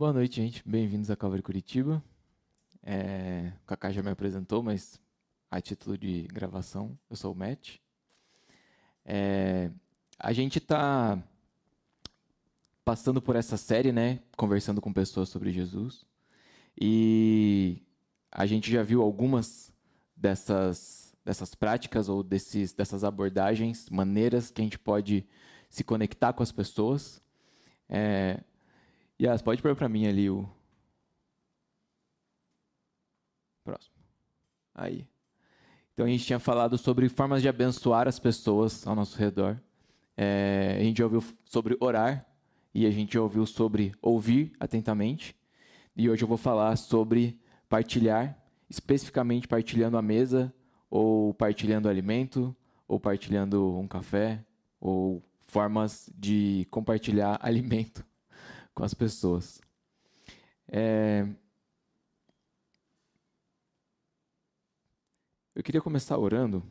Boa noite, gente. Bem-vindos a Calvary Curitiba. O Kaká já me apresentou, mas a título de gravação, eu sou o Matt. A gente está passando por essa série, né, conversando com pessoas sobre Jesus. E a gente já viu algumas dessas práticas ou dessas abordagens, maneiras que a gente pode se conectar com as pessoas. Yas, pode pôr para mim ali o próximo. Aí. Então a gente tinha falado sobre formas de abençoar as pessoas ao nosso redor. A gente já ouviu sobre orar e a gente já ouviu sobre ouvir atentamente. E hoje eu vou falar sobre partilhar, especificamente partilhando a mesa, ou partilhando alimento, ou partilhando um café, ou formas de compartilhar alimento com as pessoas. Eu queria começar orando.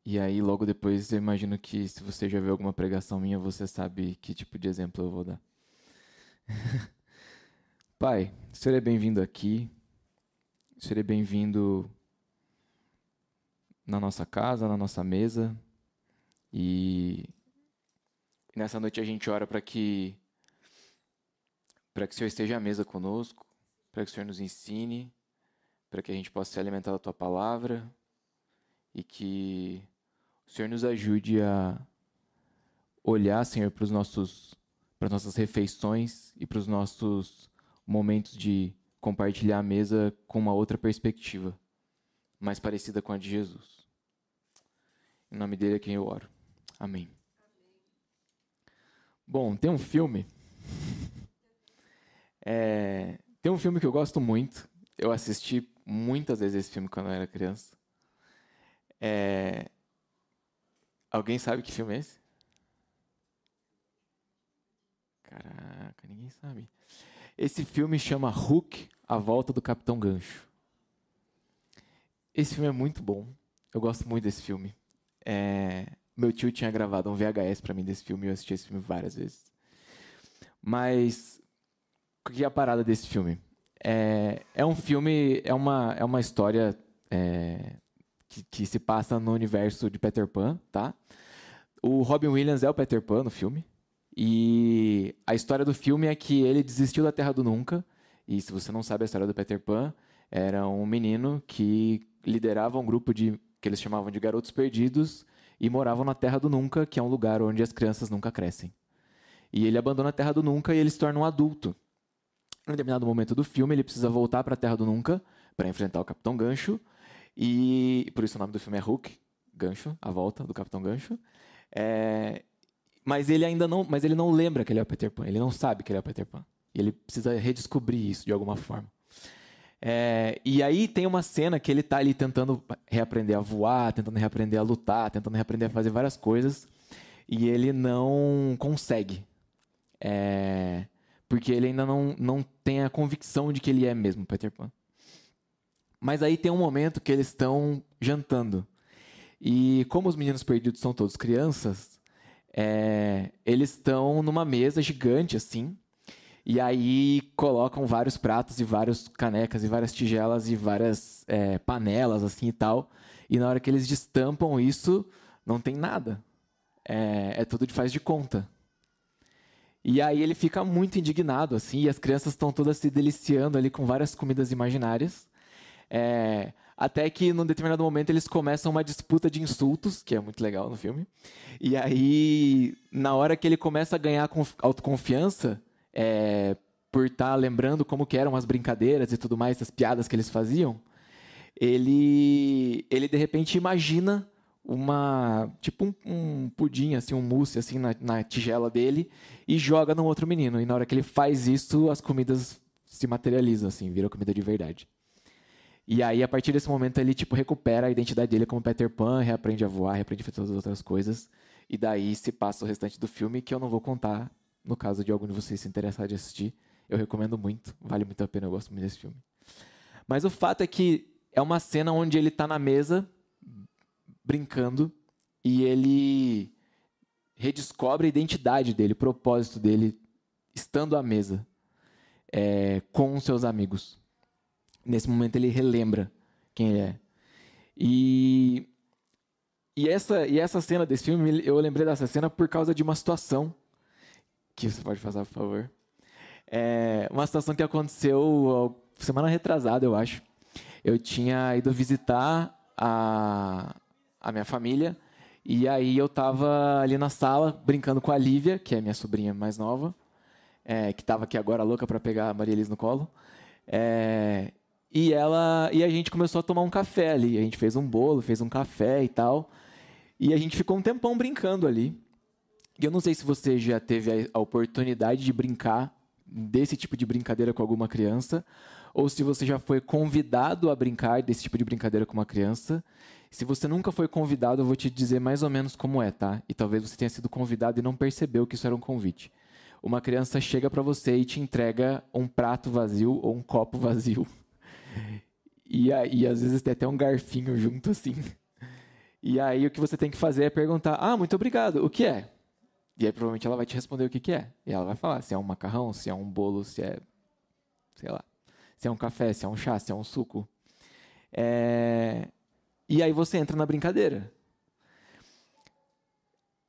E aí, logo depois, eu imagino que se você já viu alguma pregação minha, você sabe que tipo de exemplo eu vou dar. Pai, o Senhor é bem-vindo aqui. O Senhor é bem-vindo na nossa casa, na nossa mesa. E nessa noite a gente ora para que o Senhor esteja à mesa conosco, para que o Senhor nos ensine, para que a gente possa se alimentar da Tua palavra e que o Senhor nos ajude a olhar, Senhor, para as nossas refeições e para os nossos momentos de compartilhar a mesa com uma outra perspectiva, mais parecida com a de Jesus. Em nome dele é quem eu oro. Amém. Bom, tem um filme. Tem um filme que eu gosto muito. Eu assisti muitas vezes esse filme quando eu era criança. Alguém sabe que filme é esse? Caraca, ninguém sabe. Esse filme chama Hook, A Volta do Capitão Gancho. Esse filme é muito bom. Eu gosto muito desse filme. Meu tio tinha gravado um VHS pra mim desse filme e eu assisti esse filme várias vezes. Mas o que é a parada desse filme? É um filme, é uma história que se passa no universo de Peter Pan, tá? O Robin Williams é o Peter Pan no filme. E a história do filme é que ele desistiu da Terra do Nunca. E se você não sabe a história do Peter Pan, era um menino que liderava um grupo que eles chamavam de garotos perdidos e moravam na Terra do Nunca, que é um lugar onde as crianças nunca crescem. E ele abandona a Terra do Nunca e ele se torna um adulto. Em um determinado momento do filme, ele precisa voltar para a Terra do Nunca para enfrentar o Capitão Gancho. E por isso o nome do filme é Hook, Gancho, a volta do Capitão Gancho. Mas ele não lembra que ele é o Peter Pan, ele não sabe que ele é o Peter Pan. E ele precisa redescobrir isso de alguma forma. E aí tem uma cena que ele está ali tentando reaprender a voar, tentando reaprender a lutar, tentando reaprender a fazer várias coisas. E ele não consegue. Porque ele ainda não tem a convicção de que ele é mesmo Peter Pan. Mas aí tem um momento que eles estão jantando. E como os meninos perdidos são todos crianças, eles estão numa mesa gigante, assim, e aí colocam vários pratos e várias canecas e várias tigelas e várias panelas, assim, e tal. E na hora que eles destampam isso, não tem nada. Tudo de faz de conta. E aí ele fica muito indignado, assim, e as crianças estão todas se deliciando ali com várias comidas imaginárias. Até que, num determinado momento, eles começam uma disputa de insultos, que é muito legal no filme. E aí, na hora que ele começa a ganhar autoconfiança, por estar lembrando como que eram as brincadeiras e tudo mais, as piadas que eles faziam, ele de repente imagina tipo um pudim, assim, um mousse assim, na tigela dele e joga no outro menino. E na hora que ele faz isso, as comidas se materializam, assim, viram comida de verdade. E aí, a partir desse momento, ele tipo recupera a identidade dele como Peter Pan, reaprende a voar, reaprende a fazer todas as outras coisas. E daí se passa o restante do filme, que eu não vou contar, no caso de algum de vocês se interessar de assistir. Eu recomendo muito, vale muito a pena, eu gosto muito desse filme. Mas o fato é que é uma cena onde ele está na mesa, brincando, e ele redescobre a identidade dele, o propósito dele. estando à mesa com os seus amigos. Nesse momento ele relembra quem ele é. E essa cena desse filme, eu lembrei dessa cena por causa de uma situação, que você pode passar, por favor. Uma situação que aconteceu semana retrasada, eu acho. Eu tinha ido visitar a minha família, e aí eu estava ali na sala, brincando com a Lívia, que é minha sobrinha mais nova, que estava aqui agora louca para pegar a Maria Elisa no colo. E a gente começou a tomar um café ali. A gente fez um bolo, fez um café e tal. E a gente ficou um tempão brincando ali. E eu não sei se você já teve a oportunidade de brincar desse tipo de brincadeira com alguma criança, ou se você já foi convidado a brincar desse tipo de brincadeira com uma criança. Se você nunca foi convidado, eu vou te dizer mais ou menos como é, tá? E talvez você tenha sido convidado e não percebeu que isso era um convite. Uma criança chega para você e te entrega um prato vazio ou um copo vazio. E aí, às vezes, tem até um garfinho junto, assim. E aí, o que você tem que fazer é perguntar: ah, muito obrigado, o que é? E aí, provavelmente, ela vai te responder o que é. E ela vai falar se é um macarrão, se é um bolo, se é, sei lá, se é um café, se é um chá, se é um suco. E aí, você entra na brincadeira.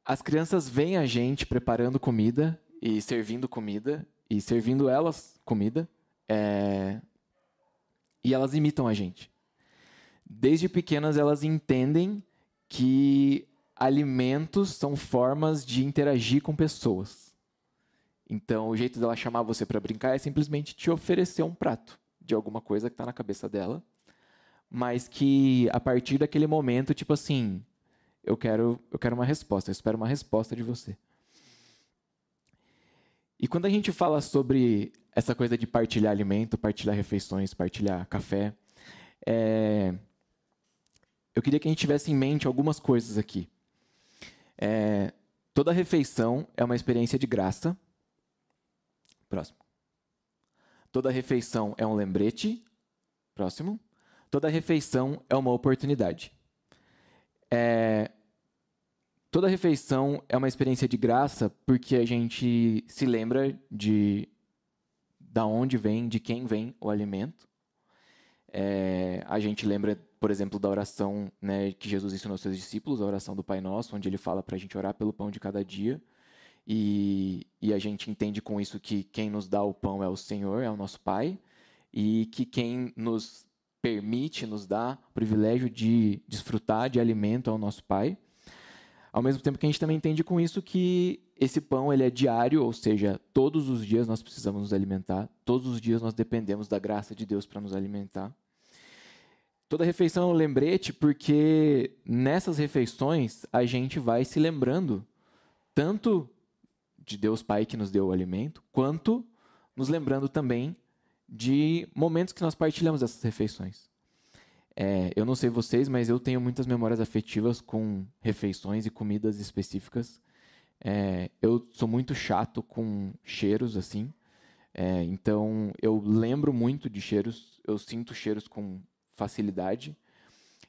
As crianças veem a gente preparando comida e servindo elas comida. E elas imitam a gente. Desde pequenas, elas entendem que alimentos são formas de interagir com pessoas. Então, o jeito dela chamar você para brincar é simplesmente te oferecer um prato de alguma coisa que está na cabeça dela, mas que, a partir daquele momento, tipo assim, eu quero uma resposta, eu espero uma resposta de você. E quando a gente fala sobre essa coisa de partilhar alimento, partilhar refeições, partilhar café, eu queria que a gente tivesse em mente algumas coisas aqui. Toda refeição é uma experiência de graça. Próximo. Toda refeição é um lembrete. Próximo. Toda refeição é uma oportunidade. Toda refeição é uma experiência de graça porque a gente se lembra da onde vem, de quem vem o alimento. A gente lembra, por exemplo, da oração, né, que Jesus ensinou aos seus discípulos, a oração do Pai Nosso, onde ele fala para a gente orar pelo pão de cada dia. E a gente entende com isso que quem nos dá o pão é o Senhor, é o nosso Pai, e que quem nos permite, nos dá o privilégio de desfrutar de alimento é o nosso Pai. Ao mesmo tempo que a gente também entende com isso que esse pão ele é diário, ou seja, todos os dias nós precisamos nos alimentar, todos os dias nós dependemos da graça de Deus para nos alimentar. Toda refeição é um lembrete porque nessas refeições a gente vai se lembrando tanto de Deus Pai que nos deu o alimento, quanto nos lembrando também de momentos que nós partilhamos essas refeições. Eu não sei vocês, mas eu tenho muitas memórias afetivas com refeições e comidas específicas. Eu sou muito chato com cheiros, assim. Então, eu lembro muito de cheiros, eu sinto cheiros com facilidade.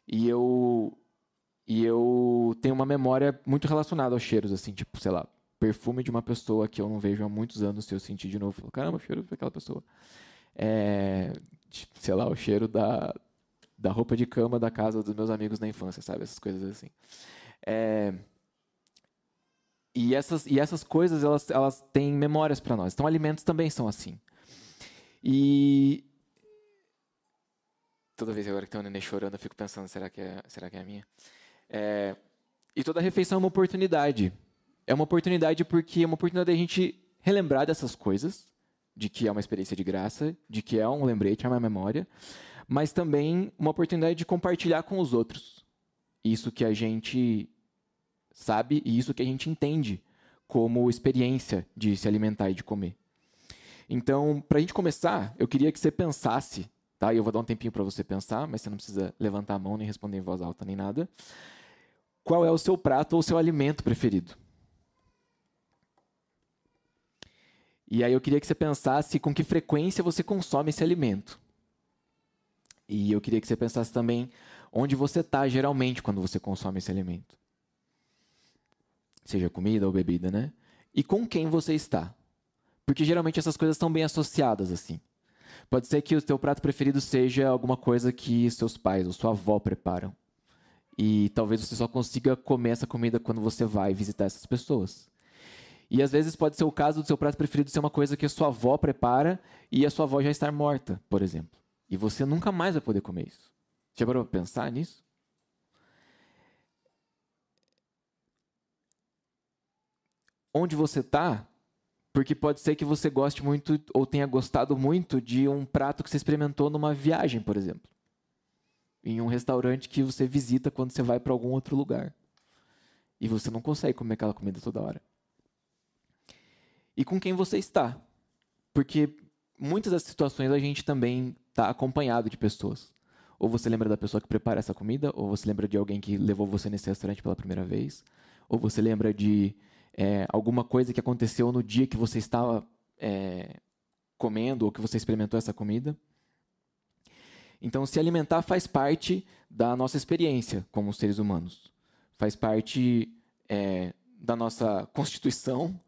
E eu tenho uma memória muito relacionada aos cheiros, assim, tipo, sei lá, perfume de uma pessoa que eu não vejo há muitos anos, se eu sentir de novo, eu falo, caramba, o cheiro daquela pessoa. Sei lá, o cheiro da roupa de cama da casa dos meus amigos na infância, sabe? Essas coisas assim. E essas coisas, elas têm memórias para nós. Então, alimentos também são assim. E toda vez agora que tem um neném chorando, eu fico pensando, será que é a minha? E toda refeição é uma oportunidade. É uma oportunidade porque é uma oportunidade de a gente relembrar dessas coisas, de que é uma experiência de graça, de que é um lembrete, é uma memória, mas também uma oportunidade de compartilhar com os outros isso que a gente sabe e isso que a gente entende como experiência de se alimentar e de comer. Então, para a gente começar, eu queria que você pensasse, tá? E eu vou dar um tempinho para você pensar, mas você não precisa levantar a mão, nem responder em voz alta, nem nada. Qual é o seu prato ou o seu alimento preferido? E aí eu queria que você pensasse com que frequência você consome esse alimento. E eu queria que você pensasse também onde você está geralmente quando você consome esse alimento. Seja comida ou bebida, né? E com quem você está. Porque geralmente essas coisas estão bem associadas, assim. Pode ser que o teu prato preferido seja alguma coisa que seus pais ou sua avó preparam. E talvez você só consiga comer essa comida quando você vai visitar essas pessoas. E às vezes pode ser o caso do seu prato preferido ser uma coisa que a sua avó prepara e a sua avó já estar morta, por exemplo. E você nunca mais vai poder comer isso. Já parou para pensar nisso? Onde você está, porque pode ser que você goste muito ou tenha gostado muito de um prato que você experimentou numa viagem, por exemplo. Em um restaurante que você visita quando você vai para algum outro lugar. E você não consegue comer aquela comida toda hora. E com quem você está. Porque muitas das situações a gente também está acompanhado de pessoas. Ou você lembra da pessoa que prepara essa comida, ou você lembra de alguém que levou você nesse restaurante pela primeira vez, ou você lembra de alguma coisa que aconteceu no dia que você estava comendo ou que você experimentou essa comida. Então, se alimentar faz parte da nossa experiência como seres humanos. Faz parte da nossa constituição.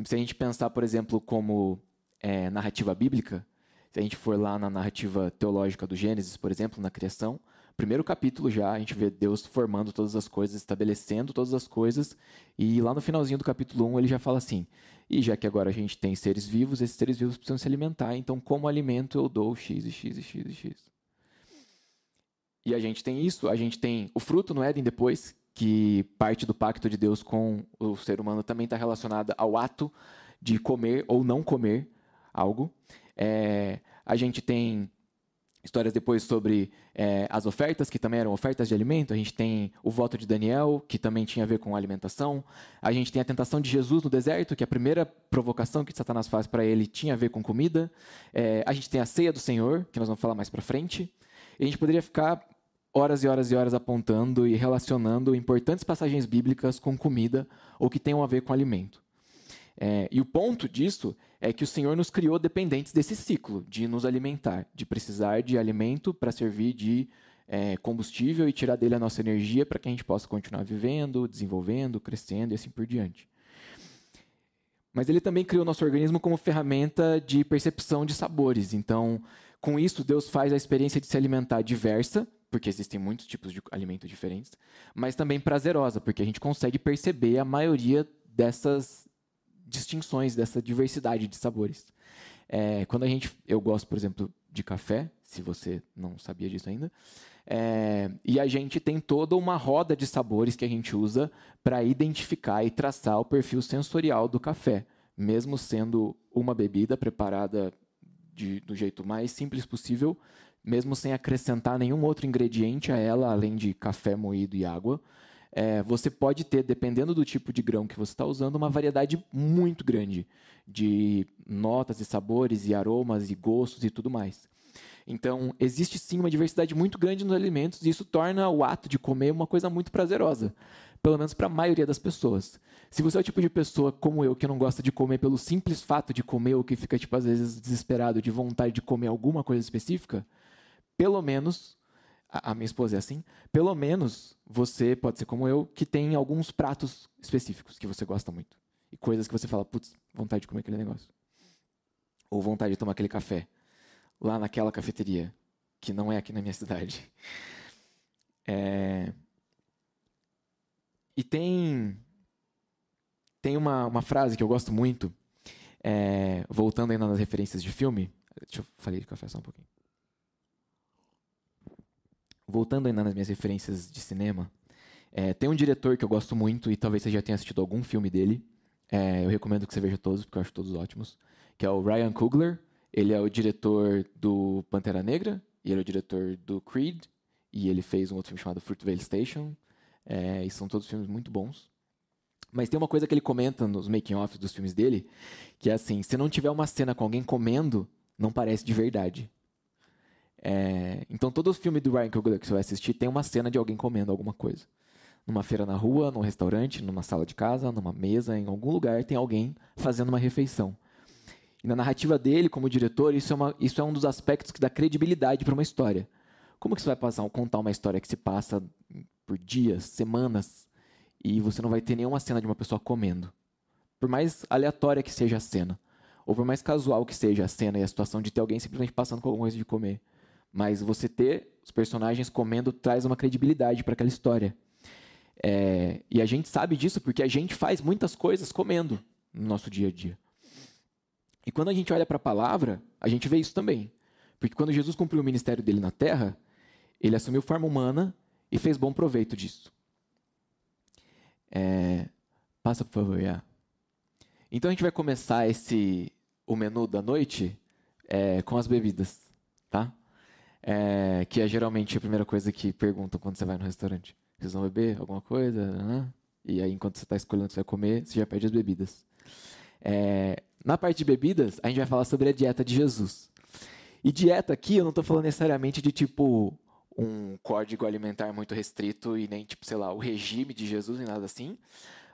Se a gente pensar, por exemplo, como narrativa bíblica, se a gente for lá na narrativa teológica do Gênesis, por exemplo, na criação, primeiro capítulo já, a gente vê Deus formando todas as coisas, estabelecendo todas as coisas, e lá no finalzinho do capítulo 1 ele já fala assim, e já que agora a gente tem seres vivos, esses seres vivos precisam se alimentar, então como alimento eu dou X e X e X e X. E a gente tem isso, a gente tem o fruto no Éden depois, que parte do pacto de Deus com o ser humano também está relacionada ao ato de comer ou não comer algo. A gente tem histórias depois sobre as ofertas, que também eram ofertas de alimento. A gente tem o voto de Daniel, que também tinha a ver com alimentação. A gente tem a tentação de Jesus no deserto, que a primeira provocação que Satanás faz para ele tinha a ver com comida. A gente tem a ceia do Senhor, que nós vamos falar mais para frente. E a gente poderia ficar horas e horas e horas apontando e relacionando importantes passagens bíblicas com comida ou que tenham a ver com alimento. E o ponto disso é que o Senhor nos criou dependentes desse ciclo de nos alimentar, de precisar de alimento para servir de combustível e tirar dele a nossa energia para que a gente possa continuar vivendo, desenvolvendo, crescendo e assim por diante. Mas ele também criou nosso organismo como ferramenta de percepção de sabores. Então, com isso, Deus faz a experiência de se alimentar diversa, porque existem muitos tipos de alimento diferentes, mas também prazerosa, porque a gente consegue perceber a maioria dessas distinções, dessa diversidade de sabores. Quando eu gosto, por exemplo, de café, se você não sabia disso ainda, e a gente tem toda uma roda de sabores que a gente usa para identificar e traçar o perfil sensorial do café, mesmo sendo uma bebida preparada do jeito mais simples possível, mesmo sem acrescentar nenhum outro ingrediente a ela, além de café moído e água. Você pode ter, dependendo do tipo de grão que você está usando, uma variedade muito grande de notas e sabores e aromas e gostos e tudo mais. Então, existe sim uma diversidade muito grande nos alimentos e isso torna o ato de comer uma coisa muito prazerosa, pelo menos para a maioria das pessoas. Se você é o tipo de pessoa como eu, que não gosta de comer pelo simples fato de comer ou que fica, às vezes, desesperado de vontade de comer alguma coisa específica, pelo menos, a minha esposa é assim, pelo menos você pode ser como eu, que tem alguns pratos específicos que você gosta muito. E coisas que você fala, putz, vontade de comer aquele negócio. Ou vontade de tomar aquele café. Lá naquela cafeteria, que não é aqui na minha cidade. E tem uma frase que eu gosto muito, voltando ainda nas referências de filme. Deixa eu falar de café só um pouquinho. Voltando ainda nas minhas referências de cinema, tem um diretor que eu gosto muito e talvez você já tenha assistido algum filme dele. Eu recomendo que você veja todos, porque eu acho todos ótimos. Que é o Ryan Coogler. Ele é o diretor do Pantera Negra, e ele é o diretor do Creed, e ele fez um outro filme chamado Fruitvale Station, e são todos filmes muito bons. Mas tem uma coisa que ele comenta nos making-offs dos filmes dele, que é assim, se não tiver uma cena com alguém comendo, não parece de verdade. Então todo filme do Ryan Coogler que você vai assistir tem uma cena de alguém comendo alguma coisa. Numa feira na rua, num restaurante, numa sala de casa, numa mesa, em algum lugar tem alguém fazendo uma refeição. E na narrativa dele, como diretor, isso é um dos aspectos que dá credibilidade para uma história. Como que você vai contar uma história que se passa por dias, semanas, e você não vai ter nenhuma cena de uma pessoa comendo? Por mais aleatória que seja a cena. ou por mais casual que seja a cena e a situação de ter alguém simplesmente passando com alguma coisa de comer, mas você ter os personagens comendo traz uma credibilidade para aquela história. E a gente sabe disso porque a gente faz muitas coisas comendo no nosso dia a dia. E quando a gente olha para a palavra, a gente vê isso também. Porque quando Jesus cumpriu o ministério dele na terra, ele assumiu forma humana e fez bom proveito disso. Passa, por favor, Iá. Então a gente vai começar o menu da noite com as bebidas, tá? Que é geralmente a primeira coisa que perguntam quando você vai no restaurante. Vocês vão beber alguma coisa? Né? E aí, enquanto você está escolhendo o que você vai comer, você já pede as bebidas. Na parte de bebidas, a gente vai falar sobre a dieta de Jesus. E dieta aqui, eu não estou falando necessariamente de tipo um código alimentar muito restrito e nem tipo, sei lá, o regime de Jesus, nem nada assim.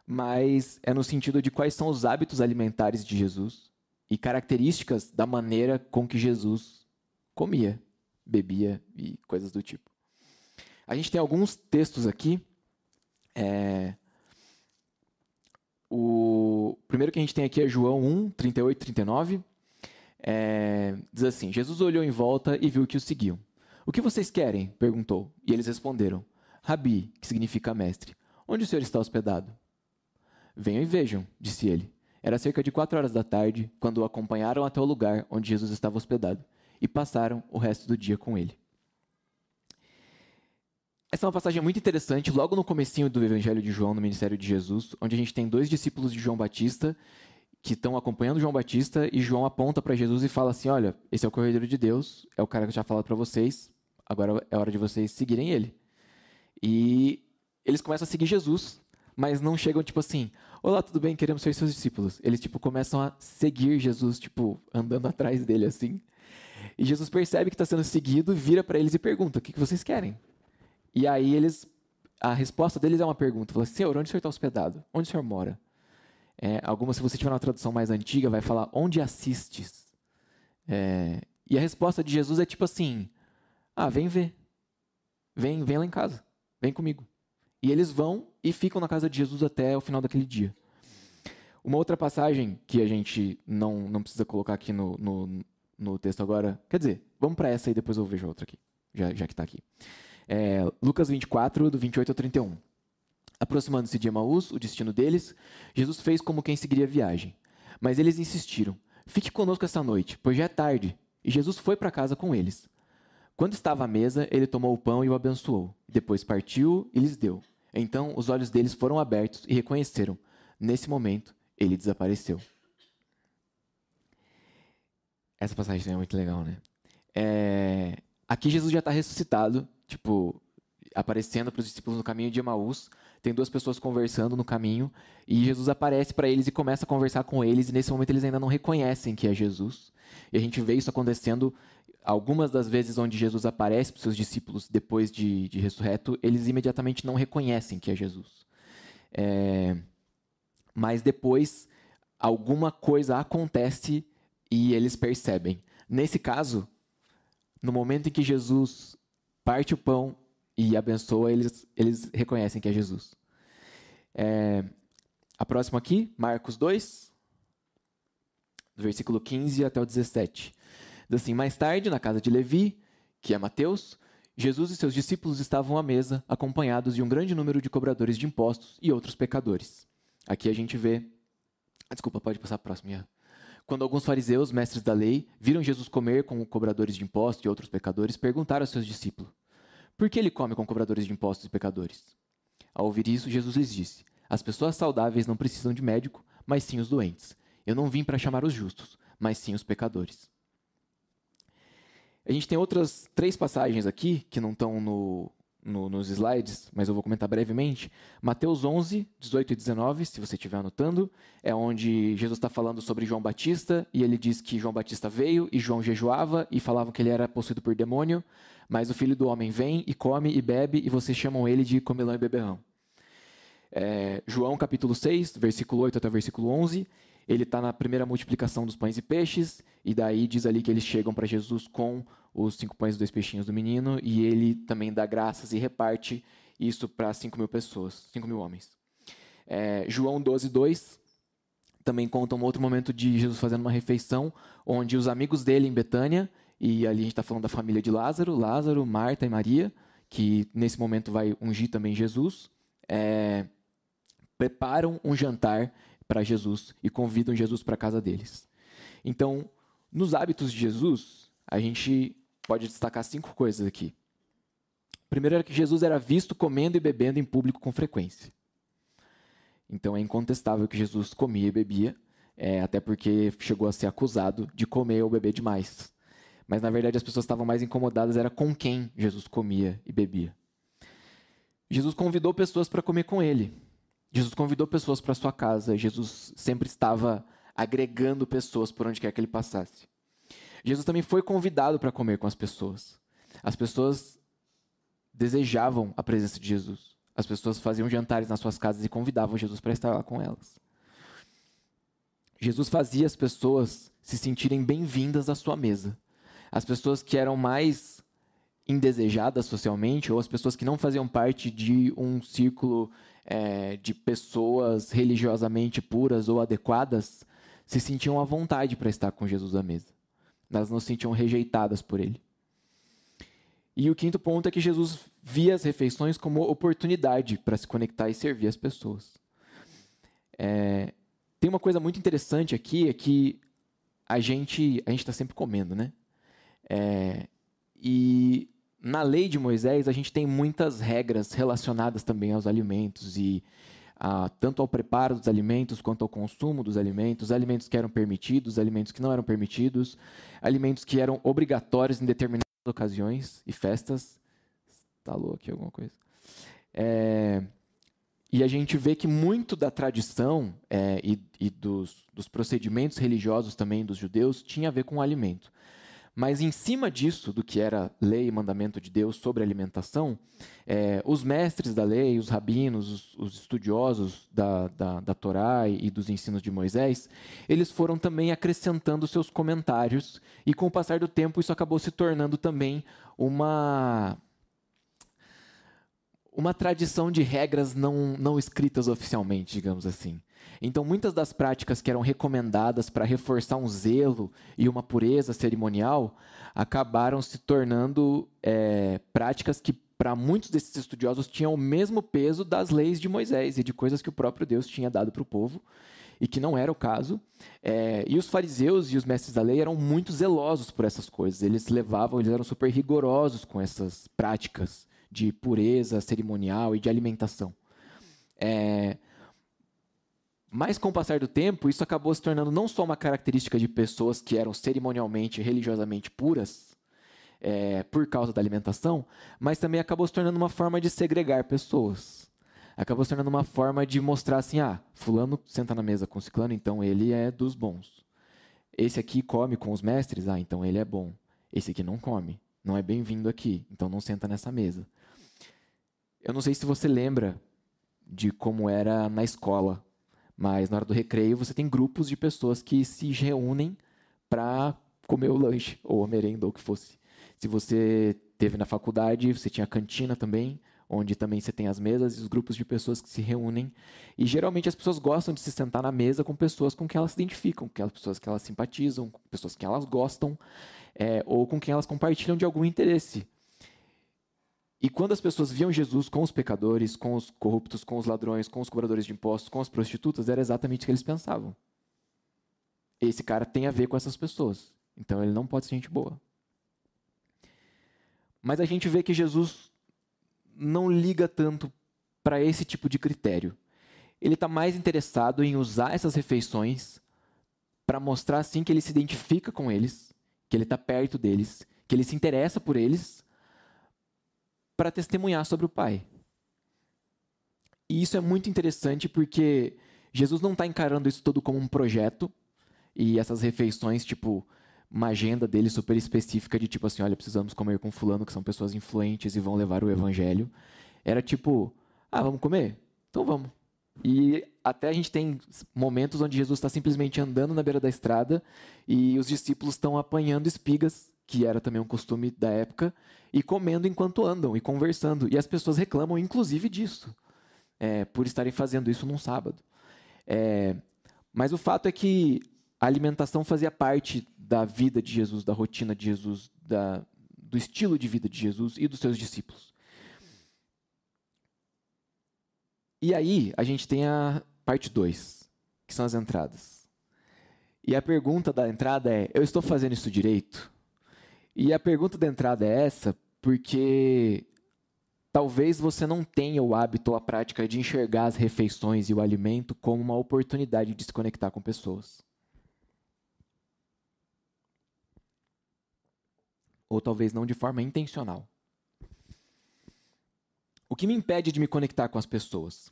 Mas é no sentido de quais são os hábitos alimentares de Jesus e características da maneira com que Jesus comia, bebia e coisas do tipo. A gente tem alguns textos aqui. O primeiro que a gente tem aqui é João 1, 38 e 39. Diz assim: Jesus olhou em volta e viu que os seguiam. O que vocês querem? Perguntou. E eles responderam: Rabi, que significa mestre, onde o senhor está hospedado? Venham e vejam, disse ele. Era cerca de 4 horas da tarde, quando o acompanharam até o lugar onde Jesus estava hospedado, e passaram o resto do dia com ele. Essa é uma passagem muito interessante, logo no comecinho do Evangelho de João, no ministério de Jesus, onde a gente tem 2 discípulos de João Batista que estão acompanhando João Batista, e João aponta para Jesus e fala assim: olha, esse é o Cordeiro de Deus, é o cara que eu já falado para vocês, agora é hora de vocês seguirem ele. E eles começam a seguir Jesus, mas não chegam tipo assim: olá, tudo bem, queremos ser seus discípulos. Eles tipo começam a seguir Jesus, tipo andando atrás dele assim. E Jesus percebe que está sendo seguido, vira para eles e pergunta: o que vocês querem? E aí a resposta deles é uma pergunta: fala, Senhor, onde o senhor está hospedado? Onde o senhor mora? Se você tiver uma tradução mais antiga, vai falar: onde assistes? E a resposta de Jesus é tipo assim: vem ver. Vem lá em casa. Vem comigo. E eles vão e ficam na casa de Jesus até o final daquele dia. Uma outra passagem que a gente não precisa colocar aqui no texto agora. Quer dizer, vamos para essa e depois eu vejo outra aqui, já que está aqui. Lucas 24, do 28 ao 31. Aproximando-se de Emaús, o destino deles, Jesus fez como quem seguiria a viagem. Mas eles insistiram: fique conosco esta noite, pois já é tarde. E Jesus foi para casa com eles. Quando estava à mesa, ele tomou o pão e o abençoou. Depois partiu e lhes deu. Então os olhos deles foram abertos e reconheceram. Nesse momento, ele desapareceu. Essa passagem é muito legal, né? Aqui Jesus já está ressuscitado, tipo, aparecendo para os discípulos no caminho de Emaús. Tem 2 pessoas conversando no caminho e Jesus aparece para eles e começa a conversar com eles, e nesse momento eles ainda não reconhecem que é Jesus. E a gente vê isso acontecendo algumas das vezes onde Jesus aparece para os seus discípulos depois de ressurreto, eles imediatamente não reconhecem que é Jesus. Mas depois alguma coisa acontece e eles percebem. Nesse caso, no momento em que Jesus parte o pão e abençoa, eles reconhecem que é Jesus. A próxima aqui, Marcos 2, do versículo 15 até o 17. Diz assim: mais tarde, na casa de Levi, que é Mateus, Jesus e seus discípulos estavam à mesa, acompanhados de um grande número de cobradores de impostos e outros pecadores. Aqui a gente vê... Desculpa, pode passar a próxima. Quando alguns fariseus, mestres da lei, viram Jesus comer com cobradores de impostos e outros pecadores, perguntaram aos seus discípulos: por que ele come com cobradores de impostos e pecadores? Ao ouvir isso, Jesus lhes disse: as pessoas saudáveis não precisam de médico, mas sim os doentes. Eu não vim para chamar os justos, mas sim os pecadores. A gente tem outras 3 passagens aqui, que não estão nos slides, mas eu vou comentar brevemente. Mateus 11, 18 e 19, se você estiver anotando, é onde Jesus está falando sobre João Batista, e ele diz que João Batista veio e João jejuava, e falavam que ele era possuído por demônio, mas o Filho do Homem vem e come e bebe, e vocês chamam ele de comilão e beberrão. João capítulo 6, versículo 8 até o versículo 11, ele está na primeira multiplicação dos pães e peixes, e daí diz ali que eles chegam para Jesus com os 5 pães e 2 peixinhos do menino, e ele também dá graças e reparte isso para 5.000 pessoas, 5.000 homens. João 12, 2, também conta um outro momento de Jesus fazendo uma refeição, onde os amigos dele em Betânia, e ali a gente está falando da família de Lázaro, Marta e Maria, que nesse momento vai ungir também Jesus, preparam um jantar para Jesus e convidam Jesus para a casa deles. Então, nos hábitos de Jesus, a gente pode destacar 5 coisas aqui. Primeiro era que Jesus era visto comendo e bebendo em público com frequência. Então é incontestável que Jesus comia e bebia, até porque chegou a ser acusado de comer ou beber demais. Mas na verdade as pessoas estavam mais incomodadas era com quem Jesus comia e bebia. Jesus convidou pessoas para comer com ele. Jesus convidou pessoas para sua casa. Jesus sempre estava agregando pessoas por onde quer que ele passasse. Jesus também foi convidado para comer com as pessoas. As pessoas desejavam a presença de Jesus. As pessoas faziam jantares nas suas casas e convidavam Jesus para estar lá com elas. Jesus fazia as pessoas se sentirem bem-vindas à sua mesa. As pessoas que eram mais indesejadas socialmente, ou as pessoas que não faziam parte de um círculo de pessoas religiosamente puras ou adequadas, se sentiam à vontade para estar com Jesus à mesa. Elas não se sentiam rejeitadas por ele. E o 5º ponto é que Jesus via as refeições como oportunidade para se conectar e servir as pessoas. Tem uma coisa muito interessante aqui, é que a gente está sempre comendo, né? E na lei de Moisés, a gente tem muitas regras relacionadas também aos alimentos, e tanto ao preparo dos alimentos, quanto ao consumo dos alimentos que eram permitidos, alimentos que não eram permitidos, alimentos que eram obrigatórios em determinadas ocasiões e festas. Estalou aqui alguma coisa. E a gente vê que muito da tradição e dos procedimentos religiosos também dos judeus tinha a ver com o alimento. Mas em cima disso, do que era lei e mandamento de Deus sobre alimentação, os mestres da lei, os rabinos, os estudiosos da Torá e dos ensinos de Moisés, eles foram também acrescentando seus comentários, e com o passar do tempo isso acabou se tornando também uma tradição de regras não escritas oficialmente, digamos assim. Então, muitas das práticas que eram recomendadas para reforçar um zelo e uma pureza cerimonial acabaram se tornando práticas que, para muitos desses estudiosos, tinham o mesmo peso das leis de Moisés e de coisas que o próprio Deus tinha dado para o povo, e que não era o caso. E os fariseus e os mestres da lei eram muito zelosos por essas coisas. Eles eram super rigorosos com essas práticas de pureza cerimonial e de alimentação. Mas com o passar do tempo, isso acabou se tornando não só uma característica de pessoas que eram cerimonialmente e religiosamente puras, por causa da alimentação, mas também acabou se tornando uma forma de segregar pessoas. Acabou se tornando uma forma de mostrar assim, fulano senta na mesa com ciclano, então ele é dos bons. Esse aqui come com os mestres, então ele é bom. Esse aqui não come, não é bem-vindo aqui, então não senta nessa mesa. Eu não sei se você lembra de como era na escola, mas na hora do recreio você tem grupos de pessoas que se reúnem para comer o lanche, ou a merenda, ou o que fosse. Se você teve na faculdade, você tinha a cantina também, onde também você tem as mesas e os grupos de pessoas que se reúnem. E geralmente as pessoas gostam de se sentar na mesa com pessoas com quem elas se identificam, com aquelas pessoas que elas simpatizam, com pessoas que elas gostam, ou com quem elas compartilham de algum interesse. E quando as pessoas viam Jesus com os pecadores, com os corruptos, com os ladrões, com os cobradores de impostos, com as prostitutas, era exatamente o que eles pensavam. Esse cara tem a ver com essas pessoas, então ele não pode ser gente boa. Mas a gente vê que Jesus não liga tanto para esse tipo de critério. Ele está mais interessado em usar essas refeições para mostrar assim que ele se identifica com eles, que ele está perto deles, que ele se interessa por eles, para testemunhar sobre o Pai. E isso é muito interessante porque Jesus não está encarando isso tudo como um projeto, e essas refeições, tipo, uma agenda dele super específica de tipo assim, olha, precisamos comer com fulano, que são pessoas influentes e vão levar o evangelho. Era tipo, vamos comer? Então vamos. E até a gente tem momentos onde Jesus está simplesmente andando na beira da estrada e os discípulos estão apanhando espigas, que era também um costume da época, e comendo enquanto andam e conversando. E as pessoas reclamam, inclusive, disso, por estarem fazendo isso num sábado. Mas o fato é que a alimentação fazia parte da vida de Jesus, da rotina de Jesus, do estilo de vida de Jesus e dos seus discípulos. E aí, a gente tem a parte 2, que são as entradas. E a pergunta da entrada é: eu estou fazendo isso direito? E a pergunta da entrada é essa porque talvez você não tenha o hábito ou a prática de enxergar as refeições e o alimento como uma oportunidade de se conectar com pessoas. Ou talvez não de forma intencional. O que me impede de me conectar com as pessoas?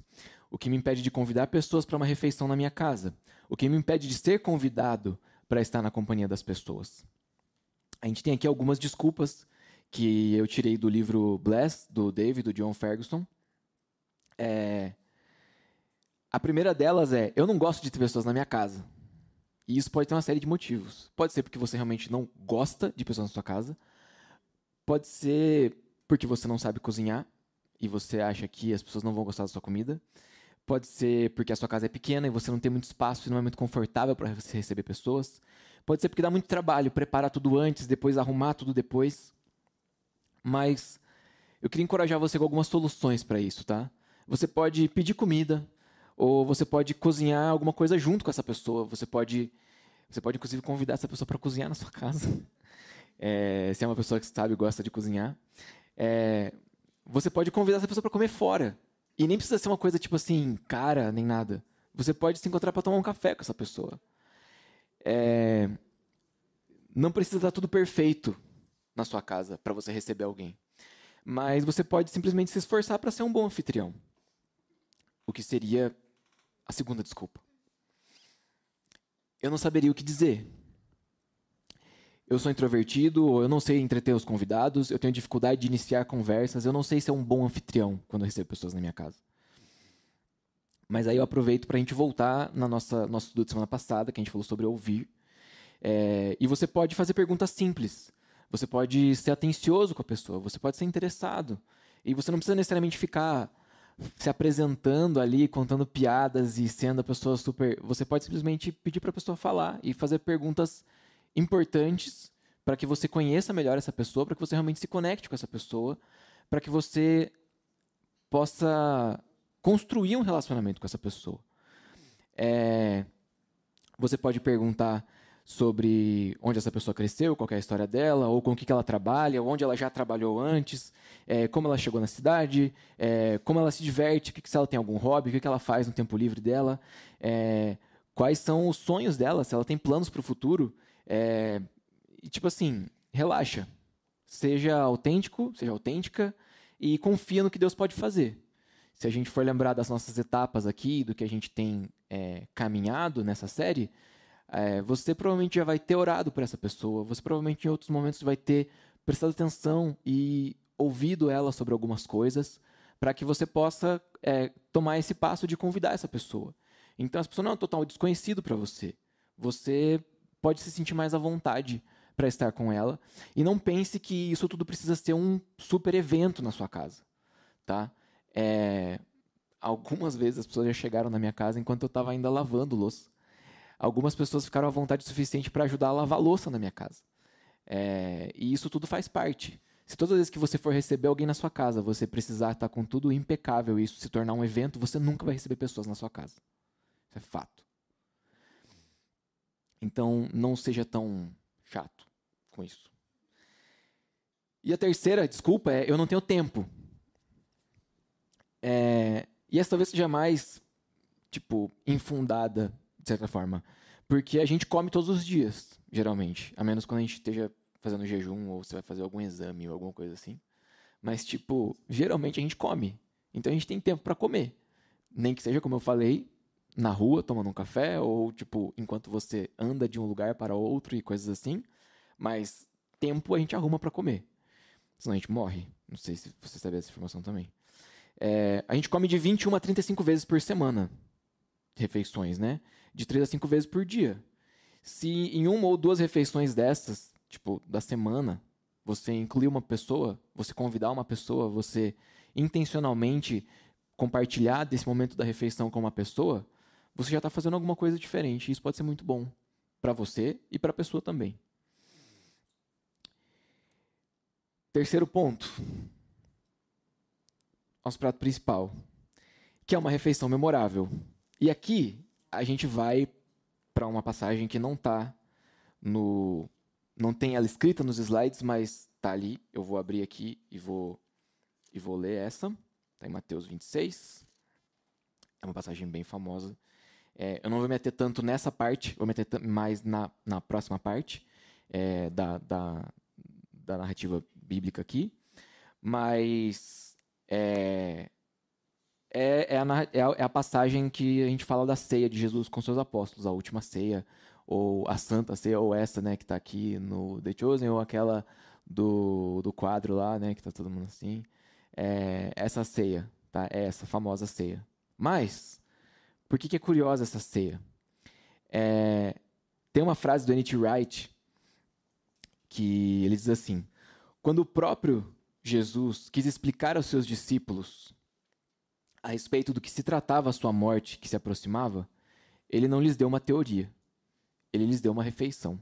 O que me impede de convidar pessoas para uma refeição na minha casa? O que me impede de ser convidado para estar na companhia das pessoas? A gente tem aqui algumas desculpas que eu tirei do livro Bless, do David, do John Ferguson. A primeira delas é: eu não gosto de ter pessoas na minha casa. E isso pode ter uma série de motivos. Pode ser porque você realmente não gosta de pessoas na sua casa. Pode ser porque você não sabe cozinhar e você acha que as pessoas não vão gostar da sua comida. Pode ser porque a sua casa é pequena e você não tem muito espaço e não é muito confortável para você receber pessoas. Pode ser porque dá muito trabalho preparar tudo antes, depois arrumar tudo depois. Mas eu queria encorajar você com algumas soluções para isso, tá? Você pode pedir comida, ou você pode cozinhar alguma coisa junto com essa pessoa. Você pode inclusive convidar essa pessoa para cozinhar na sua casa. Se é uma pessoa que sabe e gosta de cozinhar. Você pode convidar essa pessoa para comer fora. E nem precisa ser uma coisa tipo assim, cara, nem nada. Você pode se encontrar para tomar um café com essa pessoa. Não precisa estar tudo perfeito na sua casa para você receber alguém. Mas você pode simplesmente se esforçar para ser um bom anfitrião. O que seria a segunda desculpa. Eu não saberia o que dizer. Eu sou introvertido, ou eu não sei entreter os convidados, eu tenho dificuldade de iniciar conversas, eu não sei ser um bom anfitrião quando eu recebo pessoas na minha casa. Mas aí eu aproveito para a gente voltar no nosso estudo de semana passada, que a gente falou sobre ouvir. E você pode fazer perguntas simples. Você pode ser atencioso com a pessoa, você pode ser interessado. E você não precisa necessariamente ficar se apresentando ali, contando piadas e sendo a pessoa super... Você pode simplesmente pedir para a pessoa falar e fazer perguntas importantes para que você conheça melhor essa pessoa, para que você realmente se conecte com essa pessoa, para que você possa construir um relacionamento com essa pessoa. Você pode perguntar sobre onde essa pessoa cresceu, qual é a história dela, ou com o que ela trabalha, onde ela já trabalhou antes, como ela chegou na cidade, como ela se diverte, se ela tem algum hobby, o que ela faz no tempo livre dela, quais são os sonhos dela, se ela tem planos para o futuro. E tipo assim, relaxa. Seja autêntico, seja autêntica e confia no que Deus pode fazer. Se a gente for lembrar das nossas etapas aqui, do que a gente tem caminhado nessa série, você provavelmente já vai ter orado por essa pessoa, você provavelmente em outros momentos vai ter prestado atenção e ouvido ela sobre algumas coisas, para que você possa tomar esse passo de convidar essa pessoa. Então, essa pessoa não é um total desconhecido para você. Você pode se sentir mais à vontade para estar com ela. E não pense que isso tudo precisa ser um super evento na sua casa. Tá? Algumas vezes as pessoas já chegaram na minha casa enquanto eu estava ainda lavando louça. Algumas pessoas ficaram à vontade o suficiente para ajudar a lavar a louça na minha casa. E isso tudo faz parte. Se todas as vezes que você for receber alguém na sua casa, você precisar estar com tudo impecável e isso se tornar um evento, você nunca vai receber pessoas na sua casa. Isso é fato. Então, não seja tão chato com isso. E a terceira desculpa é: eu não tenho tempo. E essa talvez seja mais, infundada, de certa forma. Porque a gente come todos os dias, geralmente. A menos quando a gente esteja fazendo jejum ou você vai fazer algum exame ou alguma coisa assim. Mas, geralmente a gente come. Então a gente tem tempo para comer. Nem que seja, como eu falei, na rua, tomando um café, ou, enquanto você anda de um lugar para outro e coisas assim. Mas tempo a gente arruma para comer. Senão a gente morre. Não sei se você sabe essa informação também. A gente come de 21 a 35 vezes por semana. Refeições, né? De 3 a 5 vezes por dia. Se em uma ou duas refeições dessas, da semana, você incluir uma pessoa, você convidar uma pessoa, você intencionalmente compartilhar desse momento da refeição com uma pessoa, você já está fazendo alguma coisa diferente. Isso pode ser muito bom para você e para a pessoa também. Terceiro ponto. Nosso prato principal, que é uma refeição memorável. E aqui a gente vai para uma passagem que não tem ela escrita nos slides, mas está ali. Eu vou abrir aqui e vou ler essa. Está em Mateus 26. É uma passagem bem famosa. Eu não vou me ater tanto nessa parte, vou me ater mais na próxima parte da narrativa bíblica aqui. Mas é a passagem que a gente fala da ceia de Jesus com seus apóstolos, a última ceia, ou a santa ceia, ou essa, né, que está aqui no The Chosen, ou aquela do quadro lá, né, que está todo mundo assim. Essa ceia, tá? É essa famosa ceia. Mas, por que é curiosa essa ceia? Tem uma frase do N.T. Wright que ele diz assim: quando o próprio Jesus quis explicar aos seus discípulos a respeito do que se tratava a sua morte que se aproximava, ele não lhes deu uma teoria, ele lhes deu uma refeição.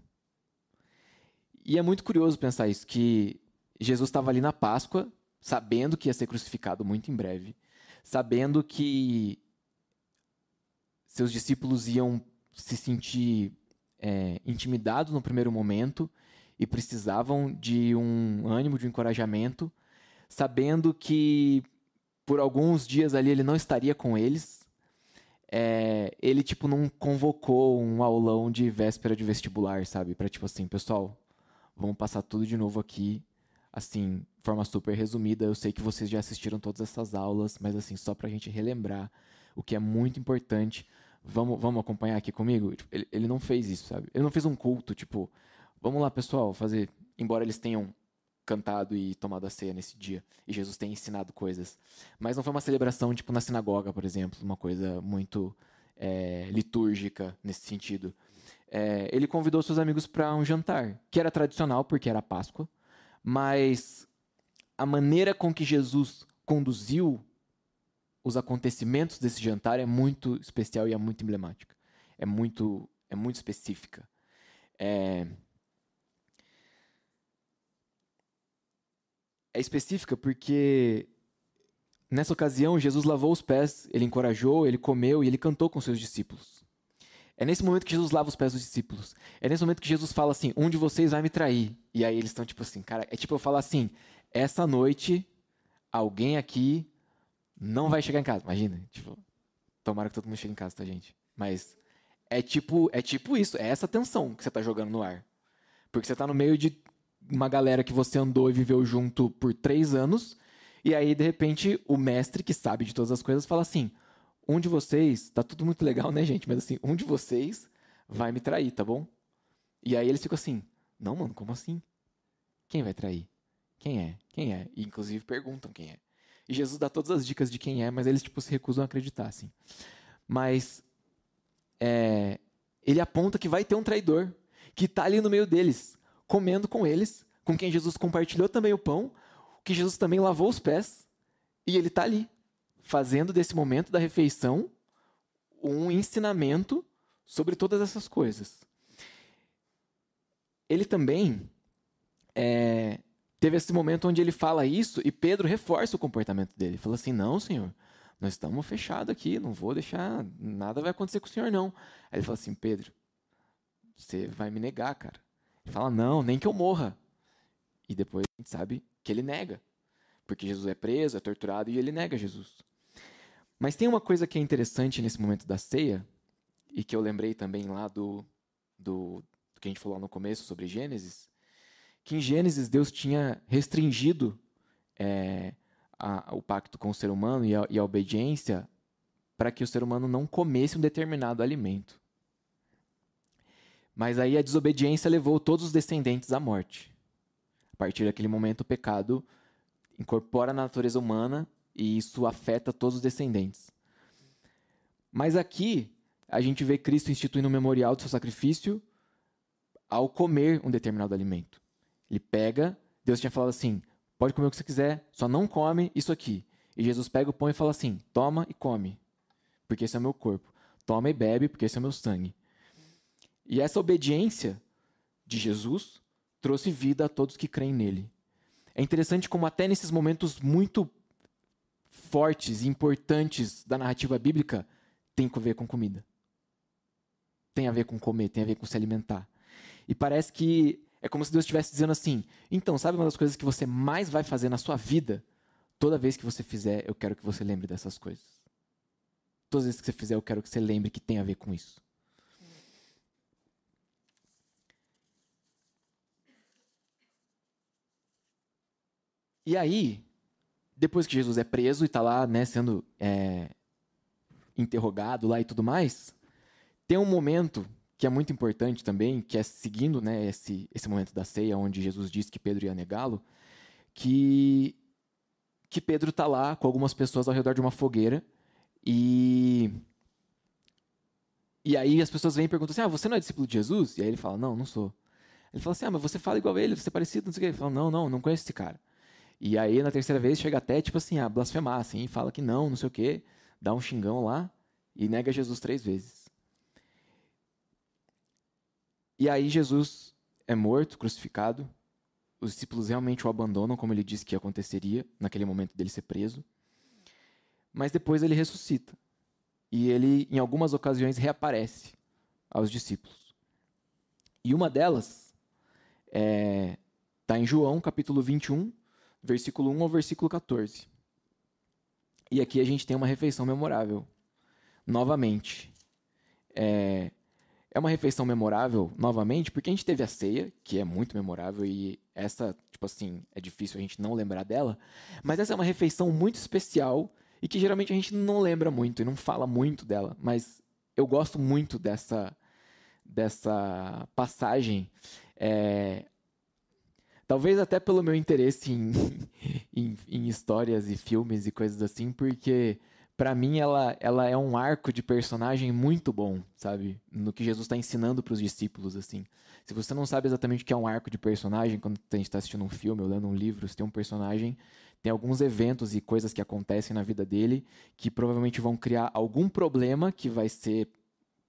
E é muito curioso pensar isso, que Jesus estava ali na Páscoa, sabendo que ia ser crucificado muito em breve, sabendo que seus discípulos iam se sentir intimidados no primeiro momento e precisavam de um ânimo, de um encorajamento, sabendo que por alguns dias ali ele não estaria com eles. Ele não convocou um aulão de véspera de vestibular, sabe? Para assim, pessoal, vamos passar tudo de novo aqui, assim, de forma super resumida. Eu sei que vocês já assistiram todas essas aulas, mas assim, só pra gente relembrar o que é muito importante. Vamos acompanhar aqui comigo? Ele não fez isso, sabe? Ele não fez um culto, vamos lá, pessoal, fazer... Embora eles tenham cantado e tomado a ceia nesse dia, e Jesus tenha ensinado coisas. Mas não foi uma celebração, na sinagoga, por exemplo, uma coisa muito litúrgica nesse sentido. Ele convidou seus amigos para um jantar, que era tradicional, porque era Páscoa, mas a maneira com que Jesus conduziu os acontecimentos desse jantar é muito especial e é muito emblemática. É muito específica. É específica porque, nessa ocasião, Jesus lavou os pés, ele encorajou, ele comeu e ele cantou com seus discípulos. É nesse momento que Jesus lava os pés dos discípulos. É nesse momento que Jesus fala assim, um de vocês vai me trair. E aí eles estão assim, cara, eu falar assim, essa noite, alguém aqui não vai chegar em casa. Imagina, tomara que todo mundo chegue em casa, tá, gente? Mas é tipo isso, é essa tensão que você tá jogando no ar. Porque você tá no meio de uma galera que você andou e viveu junto por 3 anos, e aí, de repente, o mestre, que sabe de todas as coisas, fala assim, um de vocês, tá tudo muito legal, né, gente? Mas assim, um de vocês vai me trair, tá bom? E aí eles ficam assim, não, mano, como assim? Quem vai trair? Quem é? Quem é? E, inclusive, perguntam quem é. E Jesus dá todas as dicas de quem é, mas eles, se recusam a acreditar, assim. Mas ele aponta que vai ter um traidor, que tá ali no meio deles, comendo com eles, com quem Jesus compartilhou também o pão, que Jesus também lavou os pés, e ele tá ali, fazendo desse momento da refeição um ensinamento sobre todas essas coisas. Ele também teve esse momento onde ele fala isso e Pedro reforça o comportamento dele. Fala assim, não, Senhor, nós estamos fechados aqui, não vou deixar, nada vai acontecer com o Senhor, não. Aí ele fala assim, Pedro, você vai me negar, cara. Ele fala, não, nem que eu morra. E depois a gente sabe que ele nega, porque Jesus é preso, é torturado e ele nega Jesus. Mas tem uma coisa que é interessante nesse momento da ceia, e que eu lembrei também lá do que a gente falou no começo sobre Gênesis, que em Gênesis Deus tinha restringido o pacto com o ser humano e a obediência para que o ser humano não comesse um determinado alimento. Mas aí a desobediência levou todos os descendentes à morte. A partir daquele momento, o pecado incorpora a natureza humana e isso afeta todos os descendentes. Mas aqui, a gente vê Cristo instituindo um memorial do seu sacrifício ao comer um determinado alimento. Ele pega, Deus tinha falado assim, pode comer o que você quiser, só não come isso aqui. E Jesus pega o pão e fala assim, toma e come, porque esse é o meu corpo. toma e bebe, porque esse é o meu sangue. E essa obediência de Jesus trouxe vida a todos que creem nele. É interessante como até nesses momentos muito fortes e importantes da narrativa bíblica tem a ver com comida. Tem a ver com comer, tem a ver com se alimentar. E parece que é como se Deus estivesse dizendo assim, então, sabe uma das coisas que você mais vai fazer na sua vida? Toda vez que você fizer, eu quero que você lembre dessas coisas. Todas as vezes que você fizer, eu quero que você lembre que tem a ver com isso. E aí, depois que Jesus é preso e está lá, né, sendo interrogado lá e tudo mais, tem um momento que é muito importante também, que é seguindo, né, esse momento da ceia, onde Jesus disse que Pedro ia negá-lo, que Pedro está lá com algumas pessoas ao redor de uma fogueira e aí as pessoas vêm e perguntam assim, você não é discípulo de Jesus? E aí ele fala, não sou. Ele fala assim, mas você fala igual a ele, você é parecido, não sei o quê. Ele fala, não conheço esse cara. E aí, na terceira vez, chega até, tipo assim, a blasfemar, assim, e fala que não sei o quê, dá um xingão lá e nega Jesus 3 vezes. E aí, Jesus é morto, crucificado. Os discípulos realmente o abandonam, como ele disse que aconteceria naquele momento dele ser preso. Mas depois ele ressuscita. E ele, em algumas ocasiões, reaparece aos discípulos. E uma delas está em João, capítulo 21, versículo 1 ao versículo 14. E aqui a gente tem uma refeição memorável. Novamente. É uma refeição memorável, novamente, porque a gente teve a ceia, que é muito memorável, e essa, tipo assim, é difícil a gente não lembrar dela, mas essa é uma refeição muito especial e que geralmente a gente não lembra muito e não fala muito dela, mas eu gosto muito dessa passagem, talvez até pelo meu interesse em histórias e filmes e coisas assim, porque para mim ela é um arco de personagem muito bom, sabe? No que Jesus está ensinando para os discípulos, assim. Se você não sabe exatamente o que é um arco de personagem, quando a gente está assistindo um filme ou lendo um livro, se tem um personagem, tem alguns eventos e coisas que acontecem na vida dele que provavelmente vão criar algum problema que vai ser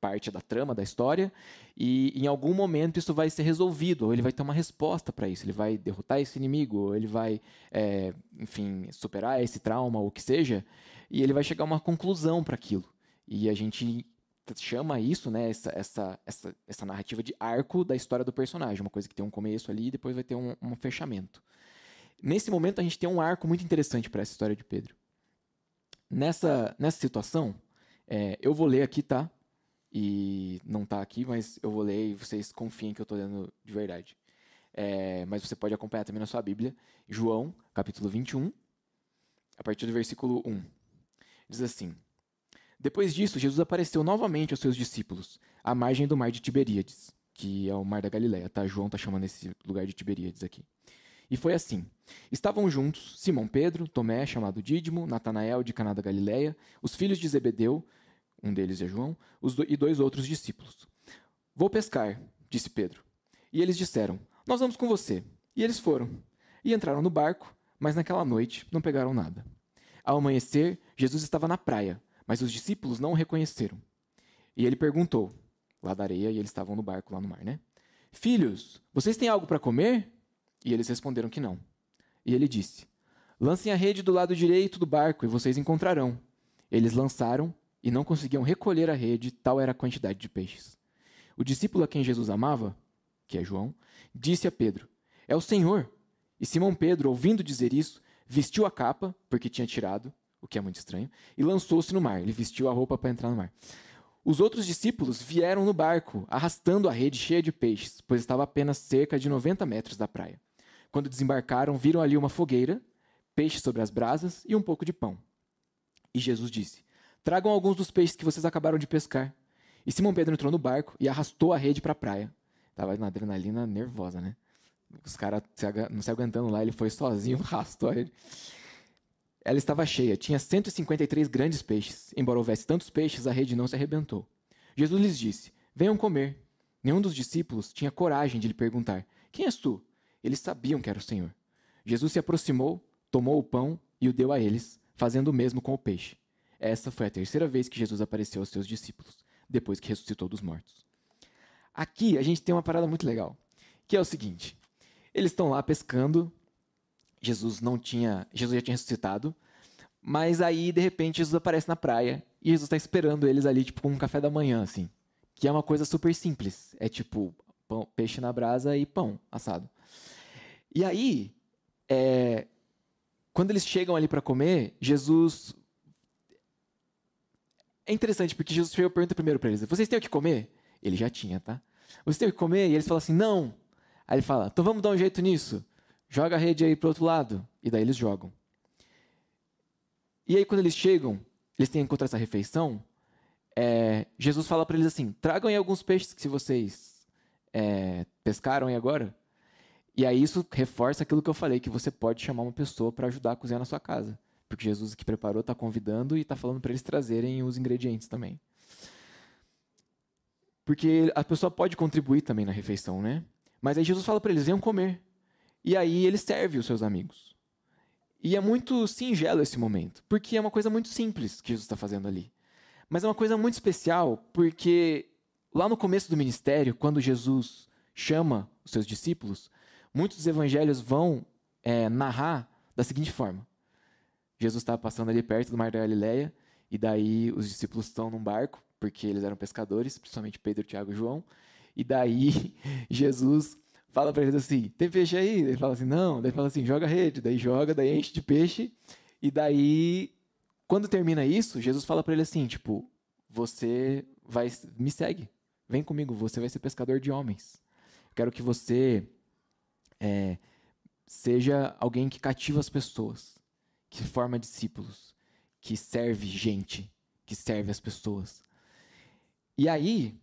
parte da trama da história, e em algum momento isso vai ser resolvido, ou ele vai ter uma resposta para isso, ele vai derrotar esse inimigo, ou ele vai, enfim, superar esse trauma, ou o que seja, e ele vai chegar a uma conclusão para aquilo. E a gente chama isso, né, essa narrativa de arco da história do personagem, uma coisa que tem um começo ali e depois vai ter um fechamento. Nesse momento a gente tem um arco muito interessante para essa história de Pedro. Nessa situação, eu vou ler aqui, tá? E não está aqui, mas eu vou ler e vocês confiem que eu estou lendo de verdade. Mas você pode acompanhar também na sua Bíblia. João, capítulo 21, a partir do versículo 1. Diz assim: Depois disso, Jesus apareceu novamente aos seus discípulos, à margem do mar de Tiberíades, que é o mar da Galileia, tá? João está chamando esse lugar de Tiberíades aqui. E foi assim. Estavam juntos Simão Pedro, Tomé, chamado Dídimo, Natanael de Caná da Galileia, os filhos de Zebedeu, um deles é João, e 2 outros discípulos. Vou pescar, disse Pedro. E eles disseram, nós vamos com você. E eles foram. E entraram no barco, mas naquela noite não pegaram nada. Ao amanhecer, Jesus estava na praia, mas os discípulos não o reconheceram. E ele perguntou, lá da areia, e eles estavam no barco lá no mar, né? Filhos, vocês têm algo para comer? E eles responderam que não. E ele disse, lancem a rede do lado direito do barco e vocês encontrarão. Eles lançaram e não conseguiam recolher a rede, tal era a quantidade de peixes. O discípulo a quem Jesus amava, que é João, disse a Pedro, é o Senhor. E Simão Pedro, ouvindo dizer isso, vestiu a capa, porque tinha tirado, o que é muito estranho, e lançou-se no mar. Ele vestiu a roupa para entrar no mar. Os outros discípulos vieram no barco, arrastando a rede cheia de peixes, pois estava a apenas cerca de 90 metros da praia. Quando desembarcaram, viram ali uma fogueira, peixe sobre as brasas e um pouco de pão. E Jesus disse, tragam alguns dos peixes que vocês acabaram de pescar. E Simão Pedro entrou no barco e arrastou a rede para a praia. Estava na adrenalina nervosa, né? Os caras não se aguentando lá, ele foi sozinho, arrastou a rede. Ela estava cheia, tinha 153 grandes peixes. Embora houvesse tantos peixes, a rede não se arrebentou. Jesus lhes disse, venham comer. Nenhum dos discípulos tinha coragem de lhe perguntar, quem és tu? Eles sabiam que era o Senhor. Jesus se aproximou, tomou o pão e o deu a eles, fazendo o mesmo com o peixe. Essa foi a terceira vez que Jesus apareceu aos seus discípulos. depois que ressuscitou dos mortos. Aqui a gente tem uma parada muito legal, que é o seguinte: eles estão lá pescando, Jesus já tinha ressuscitado, mas aí de repente Jesus aparece na praia e Jesus está esperando eles ali tipo com um café da manhã, assim, que é uma coisa super simples, é tipo peixe na brasa e pão assado. E aí, quando eles chegam ali para comer, Jesus... É interessante, porque Jesus chega e pergunta primeiro para eles: vocês têm o que comer? Ele já tinha, tá? Vocês têm o que comer? E eles falam assim: não. Aí ele fala: então vamos dar um jeito nisso. Joga a rede aí pro outro lado. E daí eles jogam. E aí quando eles chegam, eles têm que encontrar essa refeição, Jesus fala para eles assim: tragam aí alguns peixes que vocês pescaram aí agora. E aí isso reforça aquilo que eu falei, que você pode chamar uma pessoa para ajudar a cozinhar na sua casa. Porque Jesus que preparou está convidando e está falando para eles trazerem os ingredientes também. Porque a pessoa pode contribuir também na refeição, né? Mas aí Jesus fala para eles: venham comer. E aí ele serve os seus amigos. E é muito singelo esse momento, porque é uma coisa muito simples que Jesus está fazendo ali. Mas é uma coisa muito especial, porque lá no começo do ministério, quando Jesus chama os seus discípulos, muitos dos evangelhos vão narrar da seguinte forma: Jesus estava passando ali perto do Mar da Galileia, e daí os discípulos estão num barco, porque eles eram pescadores, principalmente Pedro, Tiago e João, e daí Jesus fala para eles assim: tem peixe aí? Ele fala assim: não. Daí ele fala assim: joga a rede. Daí joga, daí enche de peixe, e daí, quando termina isso, Jesus fala para ele assim, tipo: você me segue, vem comigo, você vai ser pescador de homens. Eu quero que você seja alguém que cativa as pessoas, que forma discípulos, que serve gente, que serve as pessoas. E aí,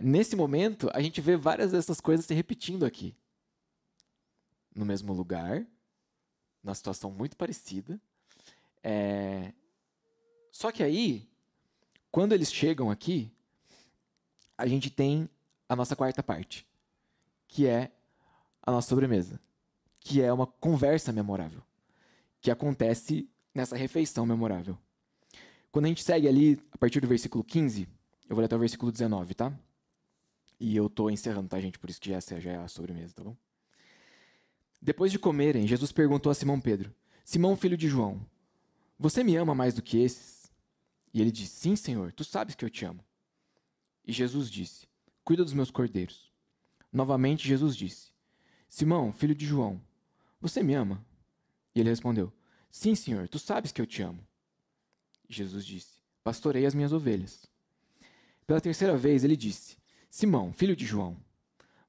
nesse momento, a gente vê várias dessas coisas se repetindo aqui. No mesmo lugar, numa situação muito parecida. Só que aí, quando eles chegam aqui, a gente tem a nossa quarta parte, que é a nossa sobremesa, que é uma conversa memorável, que acontece nessa refeição memorável. Quando a gente segue ali, a partir do versículo 15, eu vou ler até o versículo 19, tá? E eu tô encerrando, tá, gente? Por isso que já é a sobremesa, tá bom? Depois de comerem, Jesus perguntou a Simão Pedro: Simão, filho de João, você me ama mais do que esses? E ele disse: sim, Senhor, tu sabes que eu te amo. E Jesus disse: cuida dos meus cordeiros. Novamente Jesus disse: Simão, filho de João, você me ama? E ele respondeu: sim, Senhor, tu sabes que eu te amo. E Jesus disse: pastorei as minhas ovelhas. Pela terceira vez ele disse: Simão, filho de João,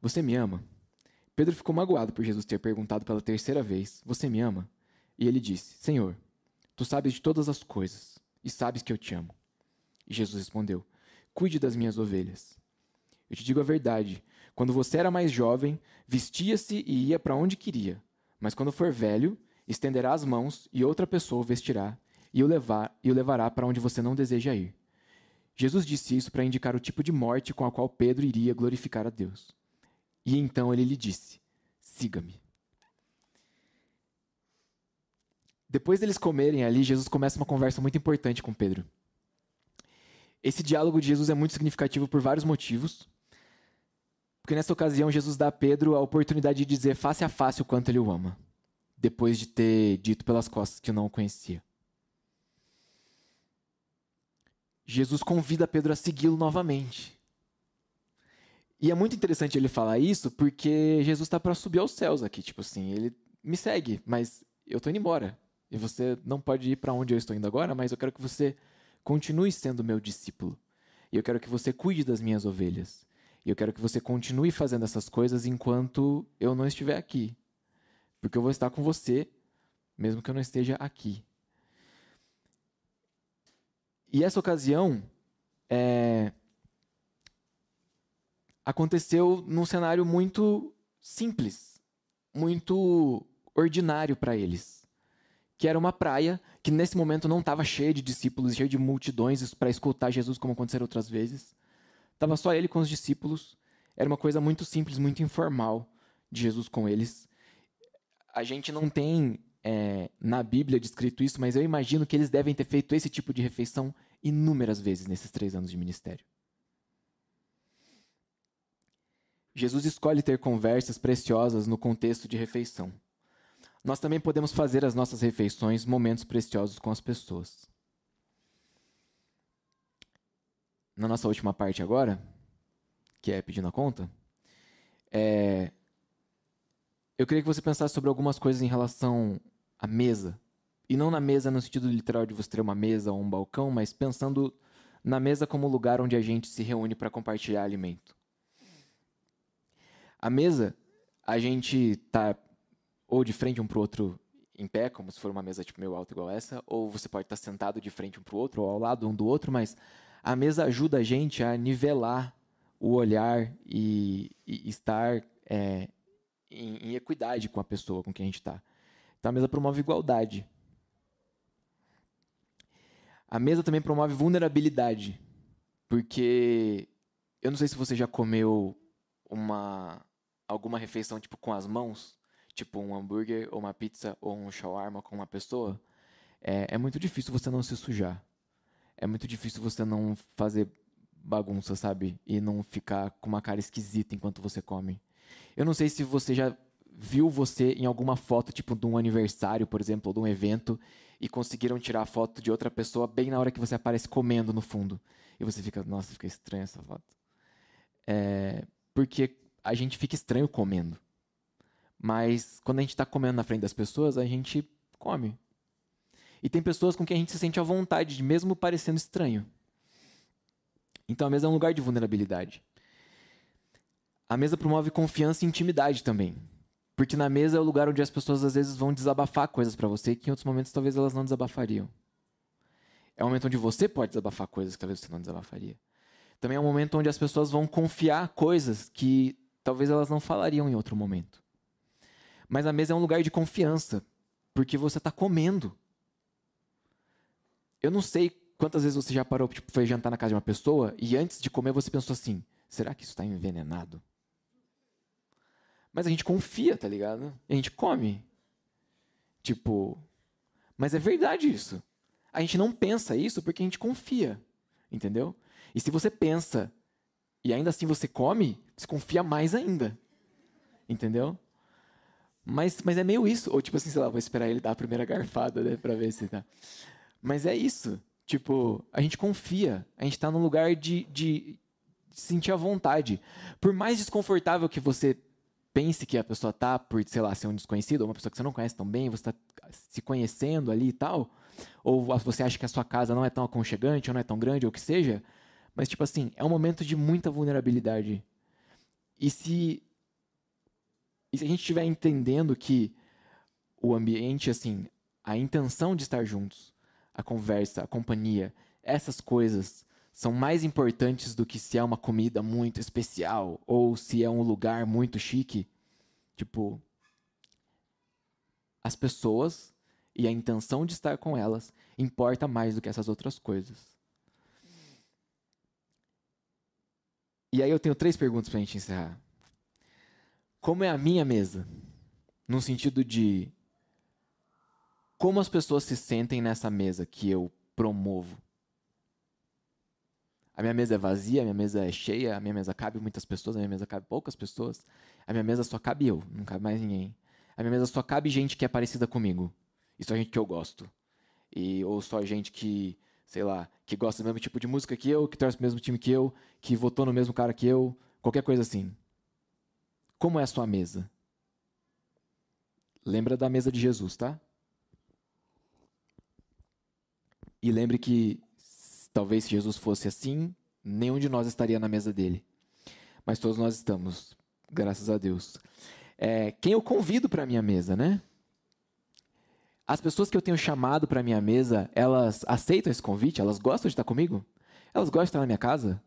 você me ama? Pedro ficou magoado por Jesus ter perguntado pela terceira vez: você me ama? E ele disse: Senhor, tu sabes de todas as coisas e sabes que eu te amo. E Jesus respondeu: cuide das minhas ovelhas. Eu te digo a verdade, quando você era mais jovem, vestia-se e ia para onde queria, mas quando for velho, estenderá as mãos e outra pessoa o vestirá e o levará para onde você não deseja ir. Jesus disse isso para indicar o tipo de morte com a qual Pedro iria glorificar a Deus. E então ele lhe disse: siga-me. Depois deles comerem ali, Jesus começa uma conversa muito importante com Pedro. Esse diálogo de Jesus é muito significativo por vários motivos, porque nessa ocasião Jesus dá a Pedro a oportunidade de dizer face a face o quanto ele o ama, depois de ter dito pelas costas que não o conhecia. Jesus convida Pedro a segui-lo novamente. E é muito interessante ele falar isso, porque Jesus está para subir aos céus aqui, tipo assim, ele me segue, mas eu estou indo embora. E você não pode ir para onde eu estou indo agora, mas eu quero que você continue sendo meu discípulo. E eu quero que você cuide das minhas ovelhas. E eu quero que você continue fazendo essas coisas enquanto eu não estiver aqui. Porque eu vou estar com você, mesmo que eu não esteja aqui. E essa ocasião aconteceu num cenário muito simples, muito ordinário para eles. Que era uma praia que nesse momento não estava cheia de discípulos, cheia de multidões para escutar Jesus como aconteceu outras vezes. Estava só ele com os discípulos. Era uma coisa muito simples, muito informal de Jesus com eles. A gente não tem na Bíblia descrito isso, mas eu imagino que eles devem ter feito esse tipo de refeição inúmeras vezes nesses 3 anos de ministério. Jesus escolhe ter conversas preciosas no contexto de refeição. Nós também podemos fazer as nossas refeições momentos preciosos com as pessoas. Na nossa última parte agora, que é pedindo a conta, eu queria que você pensasse sobre algumas coisas em relação à mesa. E não na mesa no sentido literal de você ter uma mesa ou um balcão, mas pensando na mesa como lugar onde a gente se reúne para compartilhar alimento. A mesa, a gente tá ou de frente um para o outro em pé, como se for uma mesa tipo meio alta igual essa, ou você pode estar sentado de frente um para o outro, ou ao lado um do outro, mas a mesa ajuda a gente a nivelar o olhar e estar em equidade com a pessoa com quem a gente está. Então a mesa promove igualdade. A mesa também promove vulnerabilidade, porque eu não sei se você já comeu alguma refeição tipo com as mãos, tipo um hambúrguer ou uma pizza ou um shawarma com uma pessoa. É muito difícil você não se sujar. É muito difícil você não fazer bagunça, sabe? E não ficar com uma cara esquisita enquanto você come. Eu não sei se você já viu você em alguma foto, tipo de um aniversário, por exemplo, ou de um evento, e conseguiram tirar a foto de outra pessoa bem na hora que você aparece comendo no fundo. E você fica, nossa, fica estranha essa foto. Porque a gente fica estranho comendo. Mas quando a gente está comendo na frente das pessoas, a gente come. E tem pessoas com quem a gente se sente à vontade, mesmo parecendo estranho. Então a mesa é um lugar de vulnerabilidade. A mesa promove confiança e intimidade também. Porque na mesa é o lugar onde as pessoas às vezes vão desabafar coisas para você que em outros momentos talvez elas não desabafariam. É um momento onde você pode desabafar coisas que talvez você não desabafaria. Também é um momento onde as pessoas vão confiar coisas que talvez elas não falariam em outro momento. Mas a mesa é um lugar de confiança, porque você está comendo. Eu não sei quantas vezes você já parou, tipo, foi jantar na casa de uma pessoa e antes de comer você pensou assim, será que isso está envenenado? Mas a gente confia, tá ligado? E a gente come. Tipo, mas é verdade isso. A gente não pensa isso porque a gente confia, entendeu? E se você pensa e ainda assim você come, você confia mais ainda, entendeu? Mas é meio isso. Ou tipo assim, sei lá, vou esperar ele dar a primeira garfada, né, pra ver se tá. Mas é isso. Tipo, a gente confia. A gente tá num lugar de sentir a vontade. Por mais desconfortável que você pense que a pessoa tá por, sei lá, ser um desconhecido, ou uma pessoa que você não conhece tão bem, você tá se conhecendo ali e tal, ou você acha que a sua casa não é tão aconchegante, ou não é tão grande, ou o que seja, mas tipo assim, é um momento de muita vulnerabilidade. E se a gente estiver entendendo que o ambiente, assim, a intenção de estar juntos, a conversa, a companhia, essas coisas são mais importantes do que se é uma comida muito especial ou se é um lugar muito chique. Tipo, as pessoas e a intenção de estar com elas importa mais do que essas outras coisas. E aí eu tenho 3 perguntas pra gente encerrar. Como é a minha mesa? No sentido de como as pessoas se sentem nessa mesa que eu promovo. A minha mesa é vazia, a minha mesa é cheia, a minha mesa cabe muitas pessoas, a minha mesa cabe poucas pessoas. A minha mesa só cabe eu, não cabe mais ninguém. A minha mesa só cabe gente que é parecida comigo. E só gente que eu gosto. Ou só gente que, sei lá, que gosta do mesmo tipo de música que eu, que torce pro mesmo time que eu, que votou no mesmo cara que eu, qualquer coisa assim. Como é a sua mesa? Lembra da mesa de Jesus, tá? E lembre que talvez se Jesus fosse assim, nenhum de nós estaria na mesa dele. Mas todos nós estamos, graças a Deus. Quem eu convido para a minha mesa, né? As pessoas que eu tenho chamado para a minha mesa, elas aceitam esse convite? Elas gostam de estar comigo? Elas gostam de estar na minha casa?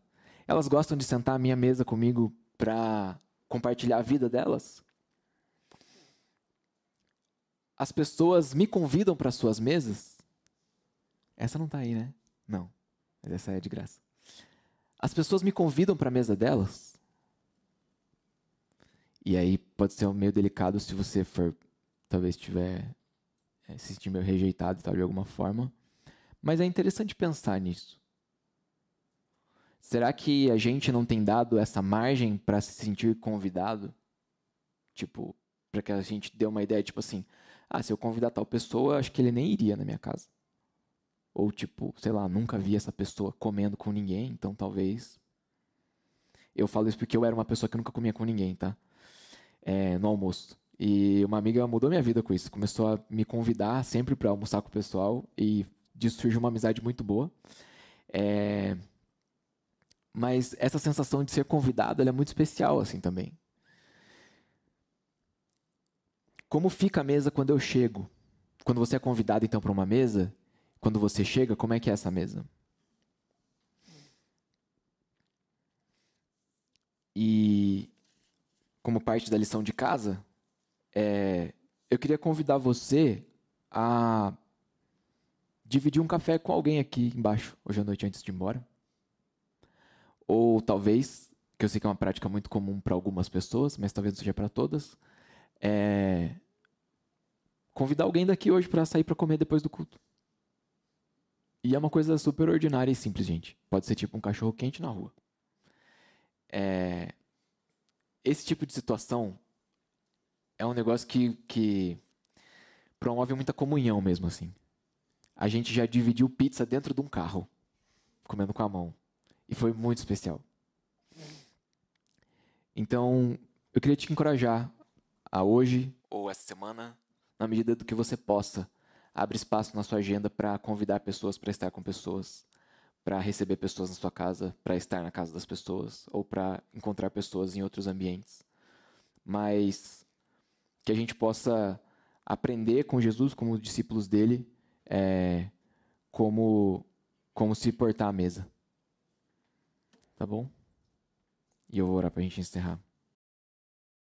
Elas gostam de sentar à minha mesa comigo para compartilhar a vida delas? As pessoas me convidam para suas mesas? Essa não está aí, né? Não, mas essa é de graça. As pessoas me convidam para a mesa delas? E aí pode ser meio delicado se você for, talvez tiver se sentir meio rejeitado e tal de alguma forma. Mas é interessante pensar nisso. Será que a gente não tem dado essa margem para se sentir convidado? Tipo, para que a gente dê uma ideia, tipo assim, se eu convidar tal pessoa, acho que ele nem iria na minha casa. Ou tipo, sei lá, nunca vi essa pessoa comendo com ninguém, então talvez... Eu falo isso porque eu era uma pessoa que nunca comia com ninguém, tá? No almoço. E uma amiga mudou minha vida com isso. Começou a me convidar sempre para almoçar com o pessoal e disso surgiu uma amizade muito boa. Mas essa sensação de ser convidado, ela é muito especial assim também. Como fica a mesa quando eu chego? Quando você é convidado então para uma mesa, quando você chega, como é que é essa mesa? E como parte da lição de casa, eu queria convidar você a dividir um café com alguém aqui embaixo, hoje à noite antes de ir embora. Ou talvez, que eu sei que é uma prática muito comum para algumas pessoas, mas talvez não seja para todas, convidar alguém daqui hoje para sair para comer depois do culto. E é uma coisa super ordinária e simples, gente. Pode ser tipo um cachorro quente na rua. Esse tipo de situação é um negócio que promove muita comunhão mesmo, assim. A gente já dividiu pizza dentro de um carro, comendo com a mão. E foi muito especial. Então, eu queria te encorajar a hoje, ou essa semana, na medida do que você possa, abre espaço na sua agenda para convidar pessoas para estar com pessoas, para receber pessoas na sua casa, para estar na casa das pessoas, ou para encontrar pessoas em outros ambientes. Mas que a gente possa aprender com Jesus, como discípulos dele, como se portar à mesa. Tá bom? E eu vou orar para a gente encerrar.